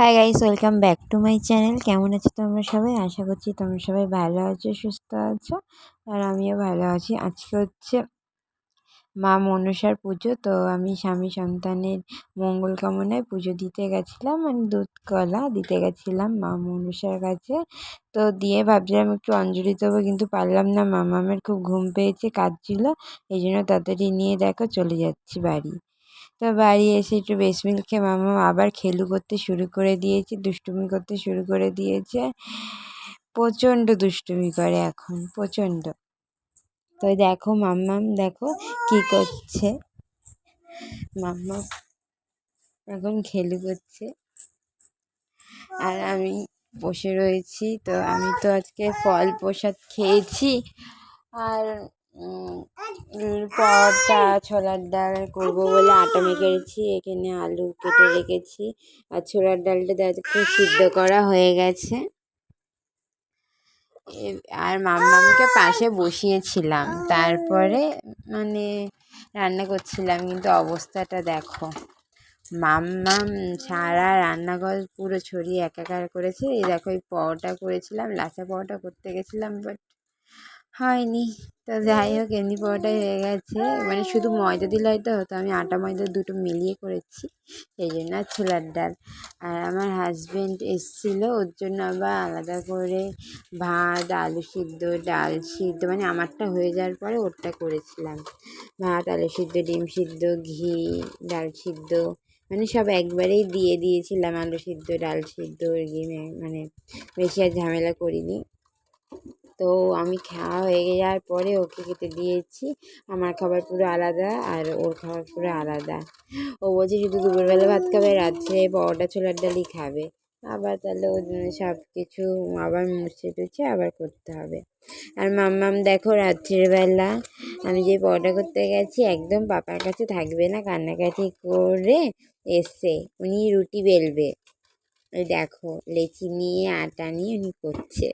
Hi guys, welcome back to my channel. কেমন আছো তোমরা সবাই? আশা করছি তোমরা সবাই ভালো আছো, সুস্থ আছো, আর আমিও ভালো আছি। আজকে হচ্ছে মা মনসার পুজো, তো আমি স্বামী সন্তানের মঙ্গল কামনায় পুজো দিতে গেছিলাম, মানে দুধ কলা দিতে গেছিলাম মা মনসার কাছে। তো দিয়ে ভাবছিলাম একটু অঞ্জলি দেবো, কিন্তু পারলাম না। মামামের খুব ঘুম পেয়েছে, কাজ ছিল, এই জন্য তাড়াতাড়ি নিয়ে দেখো চলে যাচ্ছি বাড়ি। তো বাড়ি এসে একটু ব্রেস্ট মিল্ক খেয়ে মামা আবার খেলু করতে শুরু করে দিয়েছে, দুষ্টুমি করতে শুরু করে দিয়েছে। প্রচণ্ড দুষ্টুমি করে এখন, প্রচণ্ড। তো দেখো মাম্মাম দেখো কি করছে। মাম্মা এখন খেলু করছে আর আমি বসে রয়েছি। তো আমি তো আজকে ফল প্রসাদ খেয়েছি, আর পরোটা ছোলার ডাল করবো বলে আটা মেখে রেখেছি। এখানে আলু কেটে রেখেছি, আর ছোলার ডালটা দেখো সিদ্ধ করা হয়ে গেছে। আর মাম্মামকে পাশে বসিয়েছিলাম, তারপরে মানে রান্না করছিলাম, কিন্তু অবস্থাটা দেখো। মাম্মাম সারা রান্নাঘর পুরো ছড়িয়ে একাকার করেছে। এই দেখো, এই পরোটা করেছিলাম, লাচা পরোটা করতে গেছিলাম, বাট হয়নি। তো যাই হোক, এমনি পরোটাই হয়ে গেছে। মানে শুধু ময়দা দিলে হয়তো হতো, আমি আটা ময়দা দুটো মিলিয়ে করেছি, সেই জন্য। আর ছোলার ডাল, আর আমার হাজব্যান্ড এসেছিলো, ওর জন্য আবার আলাদা করে ভাত, আলু সিদ্ধ, ডাল সিদ্ধ, মানে আমারটা হয়ে যাওয়ার পরে ওরটা করেছিলাম। ভাত, আলু সিদ্ধ, ডিম সিদ্ধ, ঘি, ডাল সিদ্ধ, মানে সব একবারেই দিয়ে দিয়েছিলাম। আলু সিদ্ধ, ডাল সিদ্ধ, ঘি, মানে বেশি আর ঝামেলা করিনি। তো আমি খাওয়া হয়ে যাওয়ার পরে ওকে খেতে দিয়েছি। আমার খাবার পুরো আলাদা, আর ওর খাবার পুরো আলাদা। ও বলছে শুধু দুপুরবেলা ভাত খাবে, রাত্রে পরোটা ছোলার ডালই খাবে। আবার তাহলে ও সব কিছু আবার মুছে টুছে আবার করতে হবে। আর মাম্মাম দেখো, রাত্রের বেলা আমি যে পরোটা করতে গেছি, একদম পাপার কাছে থাকবে না, কান্নাকাটি করে এসছে। উনি রুটি বেলবে, ওই দেখো লেচি নিয়ে আটা নিয়ে উনি করছে।